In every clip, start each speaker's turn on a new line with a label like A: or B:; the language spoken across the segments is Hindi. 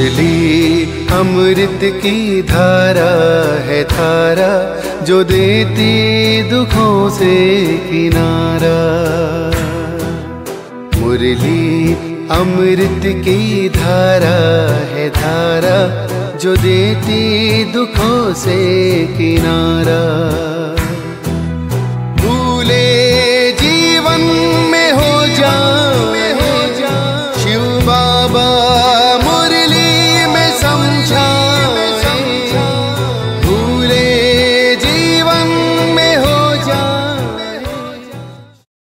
A: मुरली अमृत की धारा है धारा, जो देती दुखों से किनारा। मुरली अमृत की धारा है धारा, जो देती दुखों से किनारा। भूले जीवन में हो जा शिव बाबा मुरली में समझा, भूले जीवन में हो जा।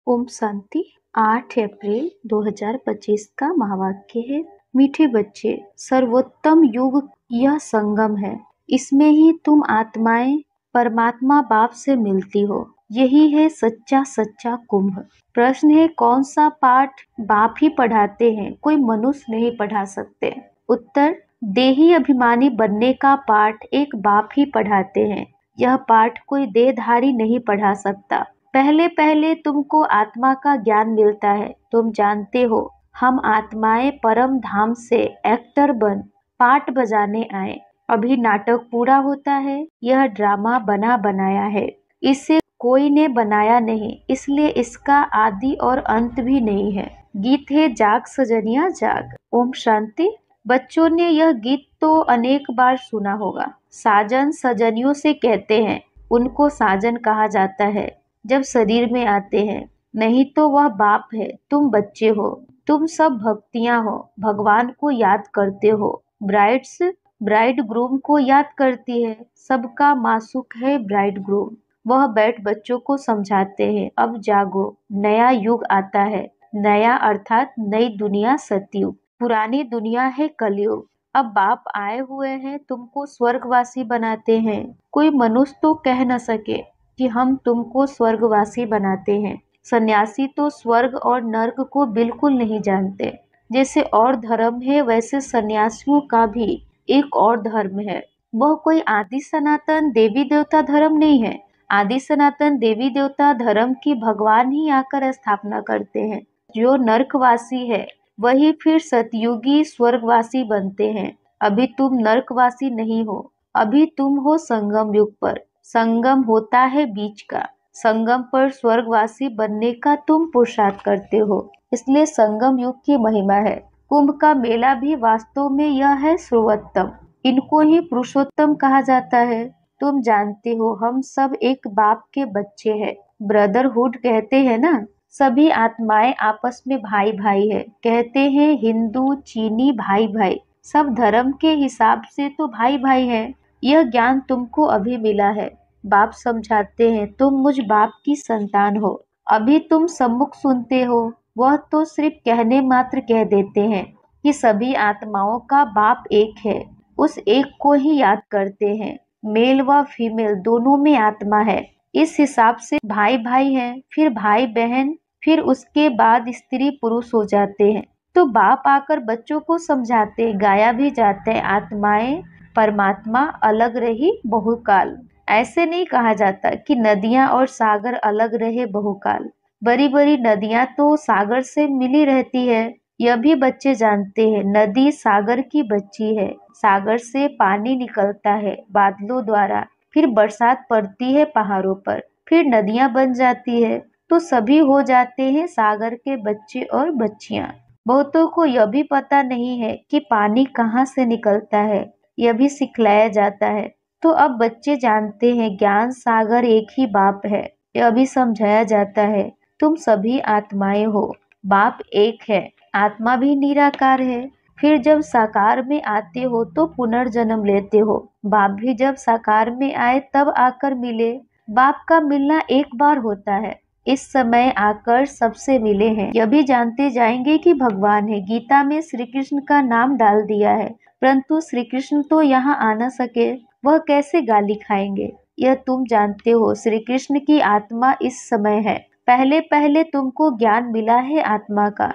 B: ओम शांति। 8 अप्रैल 2025 का महावाक्य है, मीठे बच्चे, सर्वोत्तम युग यह संगम है। इसमें ही तुम आत्माएं परमात्मा बाप से मिलती हो। यही है सच्चा सच्चा कुंभ। प्रश्न है, कौन सा पाठ बाप ही पढ़ाते हैं, कोई मनुष्य नहीं पढ़ा सकते? उत्तर, देही अभिमानी बनने का पाठ एक बाप ही पढ़ाते हैं। यह पाठ कोई देहधारी नहीं पढ़ा सकता। पहले पहले तुमको आत्मा का ज्ञान मिलता है। तुम जानते हो हम आत्माएं परम धाम से एक्टर बन पाठ बजाने आए। अभी नाटक पूरा होता है। यह ड्रामा बना बनाया है, इसे कोई ने बनाया नहीं, इसलिए इसका आदि और अंत भी नहीं है। गीत है जाग सजनिया जाग। ओम शांति। बच्चों ने यह गीत तो अनेक बार सुना होगा। साजन सजनियों से कहते हैं, उनको साजन कहा जाता है जब शरीर में आते हैं, नहीं तो वह बाप है। तुम बच्चे हो, तुम सब भक्तियां हो, भगवान को याद करते हो। ब्राइड्स ब्राइड ग्रूम को याद करती है। सबका मासूक है ब्राइड ग्रूम। वह बैठ बच्चों को समझाते हैं, अब जागो, नया युग आता है। नया अर्थात नई दुनिया सतयुग, पुरानी दुनिया है कलयुग। अब बाप आए हुए हैं, तुमको स्वर्गवासी बनाते हैं। कोई मनुष्य तो कह न सके कि हम तुमको स्वर्गवासी बनाते हैं। सन्यासी तो स्वर्ग और नर्क को बिल्कुल नहीं जानते। जैसे और धर्म है, वैसे सन्यासियों का भी एक और धर्म है। वह कोई आदि सनातन देवी देवता धर्म नहीं है। आदि सनातन देवी देवता धर्म की भगवान ही आकर स्थापना करते हैं। जो नर्कवासी है वही फिर सतयुगी स्वर्गवासी बनते हैं। अभी तुम नर्कवासी नहीं हो, अभी तुम हो संगम युग पर। संगम होता है बीच का। संगम पर स्वर्गवासी बनने का तुम पुरुषार्थ करते हो, इसलिए संगम युग की महिमा है। कुंभ का मेला भी वास्तव में यह है सर्वोत्तम। इनको ही पुरुषोत्तम कहा जाता है। तुम जानते हो हम सब एक बाप के बच्चे हैं। ब्रदरहुड कहते हैं ना, सभी आत्माएं आपस में भाई भाई है। कहते हैं हिंदू चीनी भाई भाई, सब धर्म के हिसाब से तो भाई भाई है। यह ज्ञान तुमको अभी मिला है। बाप समझाते हैं, तुम मुझ बाप की संतान हो। अभी तुम सम्मुख सुनते हो, वह तो सिर्फ कहने मात्र कह देते हैं कि सभी आत्माओं का बाप एक है। उस एक को ही याद करते हैं। मेल व फीमेल दोनों में आत्मा है। इस हिसाब से भाई भाई हैं, फिर भाई बहन, फिर उसके बाद स्त्री पुरुष हो जाते हैं। तो बाप आकर बच्चों को समझाते, गाया भी जाते हैं, आत्माएं परमात्मा अलग रही बहुकाल। ऐसे नहीं कहा जाता कि नदियां और सागर अलग रहे बहुकाल। बड़ी बड़ी नदियां तो सागर से मिली रहती है। यह भी बच्चे जानते हैं, नदी सागर की बच्ची है। सागर से पानी निकलता है बादलों द्वारा, फिर बरसात पड़ती है पहाड़ों पर, फिर नदियां बन जाती है, तो सभी हो जाते हैं सागर के बच्चे और बच्चियां। बहुतों को यह भी पता नहीं है कि पानी कहाँ से निकलता है, यह भी सिखलाया जाता है। तो अब बच्चे जानते हैं ज्ञान सागर एक ही बाप है। यह भी समझाया जाता है, तुम सभी आत्माएं हो, बाप एक है। आत्मा भी निराकार है। फिर जब साकार में आते हो तो पुनर्जन्म लेते हो। बाप भी जब साकार में आए तब आकर मिले। बाप का मिलना एक बार होता है। इस समय आकर सबसे मिले हैं। यह भी जानते जाएंगे कि भगवान है। गीता में श्री कृष्ण का नाम डाल दिया है, परंतु श्री कृष्ण तो यहाँ आ न सके, वह कैसे गाली खाएंगे? यह तुम जानते हो। श्री कृष्ण की आत्मा इस समय है। पहले पहले तुमको ज्ञान मिला है आत्मा का।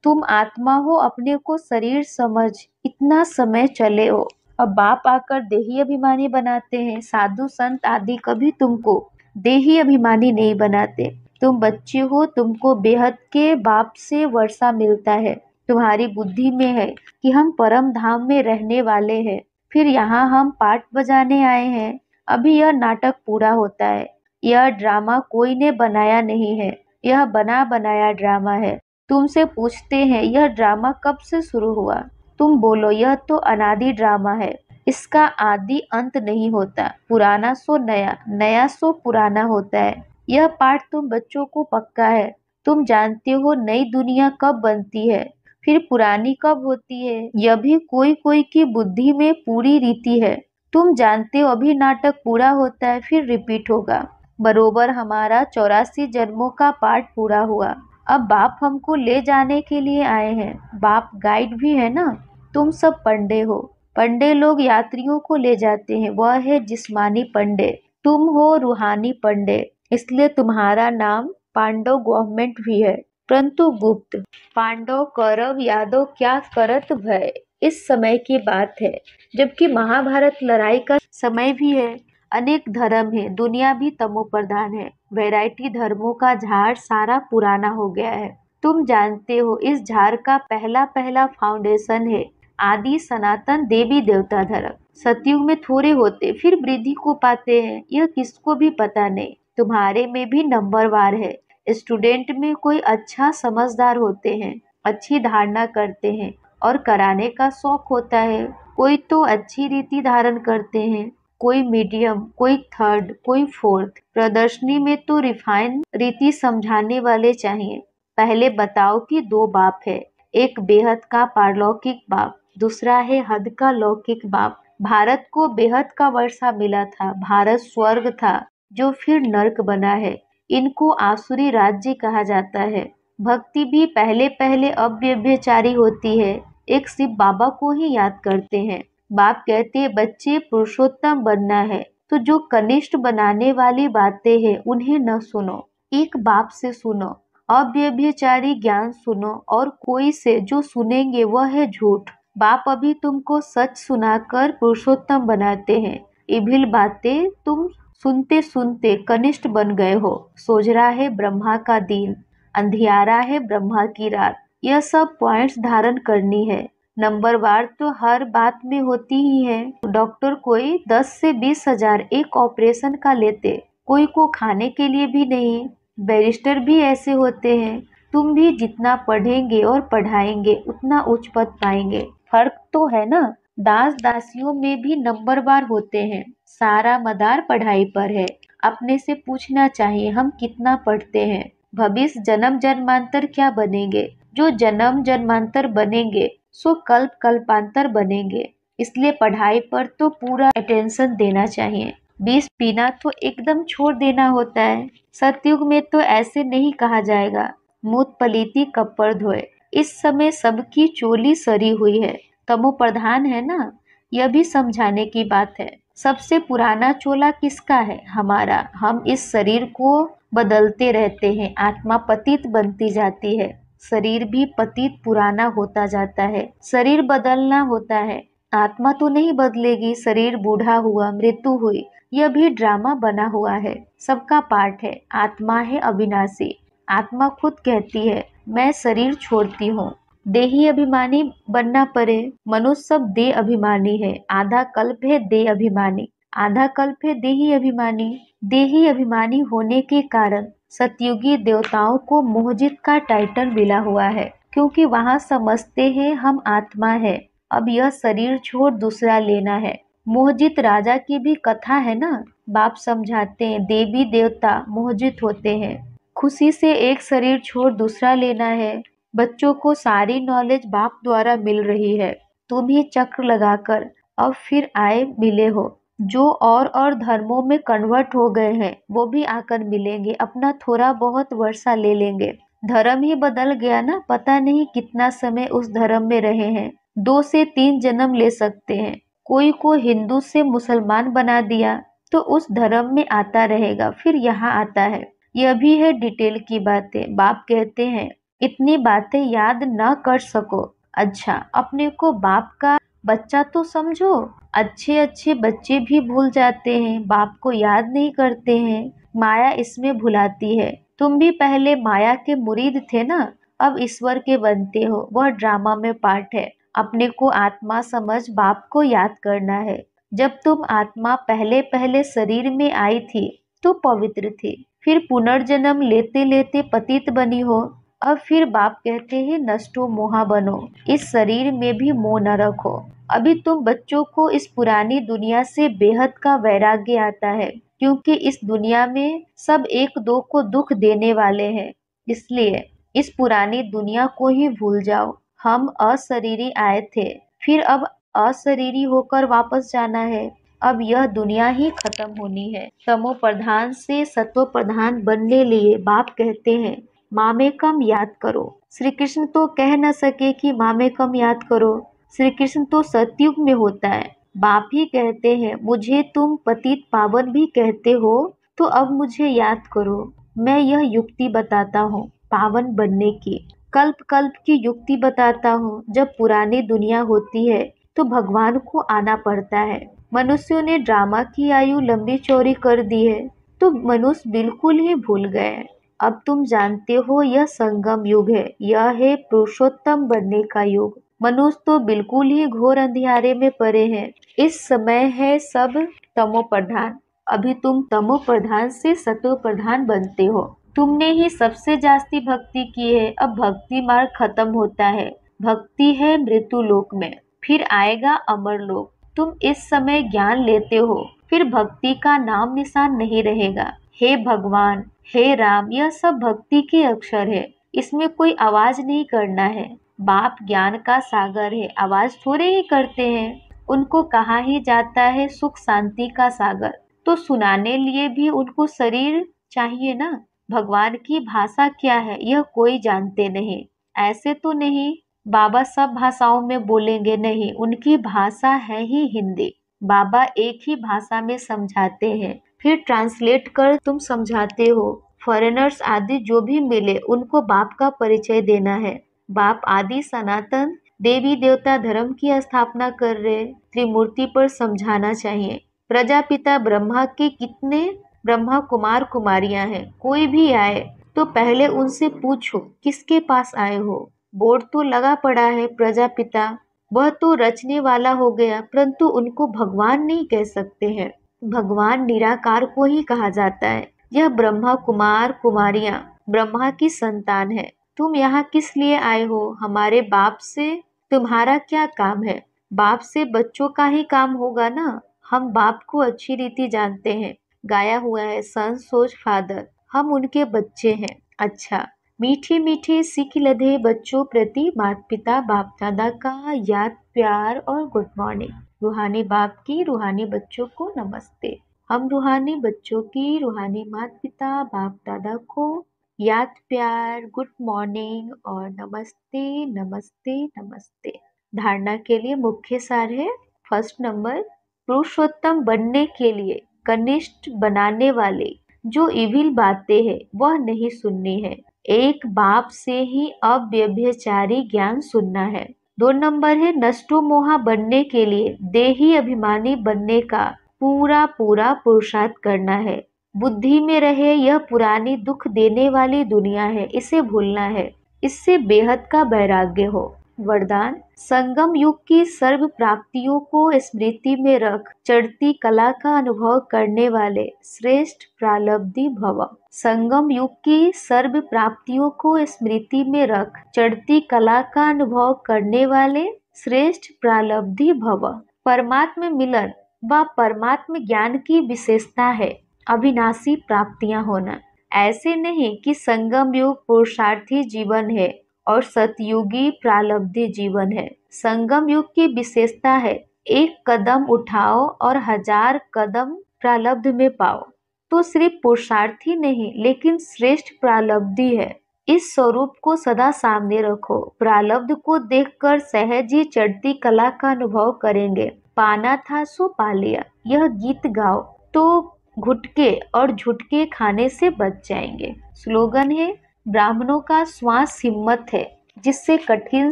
B: तुम आत्मा हो, अपने को शरीर समझ इतना समय चले हो। अब बाप आकर देही अभिमानी बनाते हैं। साधु संत आदि कभी तुमको देही अभिमानी नहीं बनाते। तुम बच्चे हो, तुमको बेहद के बाप से वर्षा मिलता है। तुम्हारी बुद्धि में है कि हम परम धाम में रहने वाले हैं, फिर यहाँ हम पाठ बजाने आए हैं। अभी यह नाटक पूरा होता है। यह ड्रामा कोई ने बनाया नहीं है, यह बना बनाया ड्रामा है। तुमसे पूछते हैं यह ड्रामा कब से शुरू हुआ? तुम बोलो यह तो अनादि ड्रामा है, इसका आदि अंत नहीं होता। पुराना सो नया, नया सो पुराना होता है। यह पाठ तुम बच्चों को पक्का है। तुम जानते हो नई दुनिया कब बनती है, फिर पुरानी कब होती है। यह भी कोई कोई की बुद्धि में पूरी रीति है। तुम जानते हो अभी नाटक पूरा होता है, फिर रिपीट होगा। बरोबर हमारा 84 जन्मों का पाठ पूरा हुआ। अब बाप हमको ले जाने के लिए आए हैं। बाप गाइड भी है ना। तुम सब पंडे हो। पंडे लोग यात्रियों को ले जाते हैं, वह है जिस्मानी पंडे। तुम हो रूहानी पंडे, इसलिए तुम्हारा नाम पांडव गवर्नमेंट भी है, परंतु गुप्त। पांडव कौरव यादव क्या करत भय, इस समय की बात है, जबकि महाभारत लड़ाई का समय भी है। अनेक धर्म है, दुनिया भी तमो प्रधान है। वैरायटी धर्मों का झाड़ सारा पुराना हो गया है। तुम जानते हो इस झाड़ का पहला पहला फाउंडेशन है आदि सनातन देवी देवता धर्म। सतयुग में थोड़े होते, फिर वृद्धि को पाते हैं, यह किसको भी पता नहीं। तुम्हारे में भी नंबरवार है। स्टूडेंट में कोई अच्छा समझदार होते हैं, अच्छी धारणा करते हैं और कराने का शौक होता है। कोई तो अच्छी रीति धारण करते हैं, कोई मीडियम, कोई थर्ड, कोई फोर्थ। प्रदर्शनी में तो रिफाइन रीति समझाने वाले चाहिए। पहले बताओ कि दो बाप है, एक बेहद का पारलौकिक बाप, दूसरा है हद का लौकिक बाप। भारत को बेहद का वर्षा मिला था, भारत स्वर्ग था जो फिर नर्क बना है। इनको आसुरी राज्य कहा जाता है। भक्ति भी पहले पहले अव्यभिचारी होती है। एक शिव बाबा को ही याद करते हैं। बाप कहते हैं बच्चे पुरुषोत्तम बनना है, तो जो कनिष्ठ बनाने वाली बातें हैं उन्हें न सुनो, एक बाप से सुनो। अव्यभिचारी ज्ञान सुनो, और कोई से जो सुनेंगे वह है झूठ। बाप अभी तुमको सच सुनाकर पुरुषोत्तम बनाते हैं। इभिल बातें तुम सुनते सुनते कनिष्ठ बन गए हो। सोझरा है ब्रह्मा का दिन, अंधियारा है ब्रह्मा की रात। यह सब पॉइंट्स धारण करनी है। नंबरवार तो हर बात में होती ही है। डॉक्टर कोई 10 से 20 हजार एक ऑपरेशन का लेते, कोई को खाने के लिए भी नहीं। बैरिस्टर भी ऐसे होते हैं। तुम भी जितना पढ़ेंगे और पढ़ाएंगे उतना उच्च पद पाएंगे। फर्क तो है ना। दास दासियों में भी नंबरवार होते हैं। सारा मदार पढ़ाई पर है। अपने से पूछना चाहिए हम कितना पढ़ते हैं। भविष्य जन्म जन्मांतर क्या बनेंगे। जो जन्म जन्मांतर बनेंगे सो कल्प कल्पांतर बनेंगे। इसलिए पढ़ाई पर तो पूरा अटेंशन देना चाहिए। विष पीना तो एकदम छोड़ देना होता है। सतयुग में तो ऐसे नहीं कहा जाएगा, मूत पलीती कपड़ धोए। इस समय सबकी चोली सरी हुई है, तमो प्रधान है ना। यह भी समझाने की बात है। सबसे पुराना चोला किसका है? हमारा। हम इस शरीर को बदलते रहते हैं, आत्मा पतित बनती जाती है, शरीर भी पतित पुराना होता जाता है। शरीर बदलना होता है, आत्मा तो नहीं बदलेगी। शरीर बूढ़ा हुआ, मृत्यु हुई, यह भी ड्रामा बना हुआ है, सबका पार्ट है। आत्मा है अविनाशी। आत्मा खुद कहती है मैं शरीर छोड़ती हूँ। देही अभिमानी बनना पड़े। मनुष्य सब देह अभिमानी है। आधा कल्प है देह अभिमानी, आधा कल्प है देही अभिमानी। देही अभिमानी होने के कारण सतयुगी देवताओं को मोहजित का टाइटल मिला हुआ है, क्योंकि वहाँ समझते हैं हम आत्मा है, अब यह शरीर छोड़ दूसरा लेना है। मोहजित राजा की भी कथा है ना। बाप समझाते हैं देवी देवता मोहजित होते हैं, खुशी से एक शरीर छोड़ दूसरा लेना है। बच्चों को सारी नॉलेज बाप द्वारा मिल रही है। तुम ही चक्र लगाकर अब फिर आए मिले हो। जो और धर्मों में कन्वर्ट हो गए हैं वो भी आकर मिलेंगे, अपना थोड़ा बहुत वर्षा ले लेंगे। धर्म ही बदल गया ना, पता नहीं कितना समय उस धर्म में रहे हैं। 2 से 3 जन्म ले सकते हैं। कोई को हिंदू से मुसलमान बना दिया तो उस धर्म में आता रहेगा, फिर यहाँ आता है। यह भी है डिटेल की बातें। बाप कहते हैं इतनी बातें याद न कर सको, अच्छा अपने को बाप का बच्चा तो समझो। अच्छे अच्छे बच्चे भी भूल जाते हैं, बाप को याद नहीं करते हैं। माया इसमें भुलाती है। तुम भी पहले माया के मुरीद थे ना, अब ईश्वर के बनते हो, वह ड्रामा में पार्ट है। अपने को आत्मा समझ बाप को याद करना है। जब तुम आत्मा पहले पहले शरीर में आई थी तो पवित्र थी, फिर पुनर्जन्म लेते लेते पतित बनी हो। अब फिर बाप कहते हैं नष्टो मोहा बनो, इस शरीर में भी मोह न रखो। अभी तुम बच्चों को इस पुरानी दुनिया से बेहद का वैराग्य आता है, क्योंकि इस दुनिया में सब एक दो को दुख देने वाले हैं। इसलिए इस पुरानी दुनिया को ही भूल जाओ। हम अशरीरी आए थे, फिर अब अशरीरी होकर वापस जाना है। अब यह दुनिया ही खत्म होनी है। तमो प्रधान से सत्व प्रधान बनने लिए बाप कहते हैं मामे कम याद करो। श्री कृष्ण तो कह न सके कि मामे कम याद करो। श्री कृष्ण तो सतयुग में होता है। बाप ही कहते हैं मुझे तुम पतित पावन भी कहते हो, तो अब मुझे याद करो। मैं यह युक्ति बताता हूँ पावन बनने की, कल्प कल्प की युक्ति बताता हूँ। जब पुरानी दुनिया होती है तो भगवान को आना पड़ता है। मनुष्यों ने ड्रामा की आयु लंबी चौड़ी कर दी है, तो मनुष्य बिल्कुल ही भूल गए। अब तुम जानते हो यह संगम युग है, यह है पुरुषोत्तम बनने का युग। मनुष्य तो बिल्कुल ही घोर अंधियारे में पड़े हैं। इस समय है सब तमो प्रधान। अभी तुम तमो प्रधान से सतो प्रधान बनते हो। तुमने ही सबसे जास्ती भक्ति की है। अब भक्ति मार्ग खत्म होता है। भक्ति है मृत्यु लोक में, फिर आएगा अमर लोक। तुम इस समय ज्ञान लेते हो, फिर भक्ति का नाम निशान नहीं रहेगा। हे भगवान, हे राम, यह सब भक्ति के अक्षर है। इसमें कोई आवाज नहीं करना है। बाप ज्ञान का सागर है, आवाज थोड़े ही करते हैं। उनको कहा ही जाता है सुख शांति का सागर, तो सुनाने लिए भी उनको शरीर चाहिए ना। भगवान की भाषा क्या है यह कोई जानते नहीं। ऐसे तो नहीं बाबा सब भाषाओं में बोलेंगे, नहीं, उनकी भाषा है ही हिंदी। बाबा एक ही भाषा में समझाते हैं, फिर ट्रांसलेट कर तुम समझाते हो। फॉरेनर्स आदि जो भी मिले उनको बाप का परिचय देना है। बाप आदि सनातन देवी देवता धर्म की स्थापना कर रहे, त्रिमूर्ति पर समझाना चाहिए। प्रजापिता ब्रह्मा के कितने ब्रह्मा कुमार कुमारियां हैं। कोई भी आए तो पहले उनसे पूछो किसके पास आए हो। बोर्ड तो लगा पड़ा है प्रजापिता, वह तो रचने वाला हो गया, परंतु उनको भगवान नहीं कह सकते हैं। भगवान निराकार को ही कहा जाता है। यह ब्रह्मा कुमार कुमारियां ब्रह्मा की संतान है। तुम यहाँ किस लिए आए हो? हमारे बाप से तुम्हारा क्या काम है? बाप से बच्चों का ही काम होगा ना। हम बाप को अच्छी रीति जानते हैं, गाया हुआ है सन सोच फादर, हम उनके बच्चे हैं। अच्छा, मीठे मीठे सीख लधे बच्चों प्रति माता पिता बाप दादा का याद प्यार और गुड मॉर्निंग। रूहानी बाप की रूहानी बच्चों को नमस्ते। हम रूहानी बच्चों की रूहानी माता पिता बाप दादा को याद प्यार गुड मॉर्निंग और नमस्ते नमस्ते नमस्ते। धारणा के लिए मुख्य सार है। फर्स्ट नंबर, पुरुषोत्तम बनने के लिए कनिष्ठ बनाने वाले जो इविल बातें हैं वह नहीं सुननी है। एक बाप से ही अव्यभिचारी ज्ञान सुनना है। 2 नंबर है नष्टो मोहा बनने के लिए देही अभिमानी बनने का पूरा पूरा पुरुषार्थ करना है। बुद्धि में रहे यह पुरानी दुख देने वाली दुनिया है, इसे भूलना है। इससे बेहद का वैराग्य हो। वरदान, संगम युग की सर्व प्राप्तियों को स्मृति में रख चढ़ती कला का अनुभव करने वाले श्रेष्ठ प्रालब्धि भव। संगम युग की सर्व प्राप्तियों को स्मृति में रख चढ़ती कला का अनुभव करने वाले श्रेष्ठ प्रालब्धि भव। परमात्म मिलन व परमात्म ज्ञान की विशेषता है अविनाशी प्राप्तियां होना। ऐसे नहीं कि संगम युग पुरुषार्थी जीवन है और सतयुगी प्रालब्धि जीवन है। संगम युग की विशेषता है एक कदम उठाओ और 1000 कदम प्रालब्ध में पाओ। तो सिर्फ पुरुषार्थी नहीं लेकिन श्रेष्ठ प्रालब्धि है। इस स्वरूप को सदा सामने रखो। प्रालब्ध को देखकर सहज ही चढ़ती कला का अनुभव करेंगे। पाना था सो पा लिया, यह गीत गाओ तो घुटके और झुटके खाने से बच जाएंगे। स्लोगन है ब्राह्मणों का श्वास हिम्मत है जिससे कठिन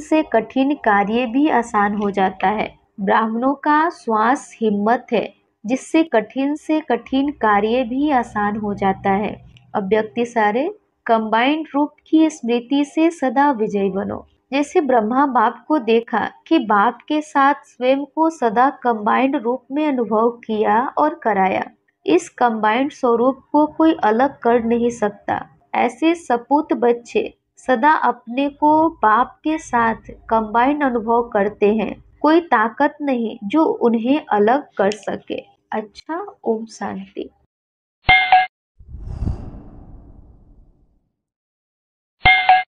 B: से कठिन कार्य भी आसान हो जाता है। ब्राह्मणों का श्वास हिम्मत है जिससे कठिन से कठिन कार्य भी आसान हो जाता है। अब व्यक्ति सारे कंबाइंड रूप की स्मृति से सदा विजयी बनो। जैसे ब्रह्मा बाप को देखा कि बाप के साथ स्वयं को सदा कंबाइंड रूप में अनुभव किया और कराया। इस कंबाइंड स्वरूप को कोई अलग कर नहीं सकता। ऐसे सपूत बच्चे सदा अपने को बाप के साथ कंबाइंड अनुभव करते हैं। कोई ताकत नहीं जो उन्हें अलग कर सके। अच्छा, ओम शांति।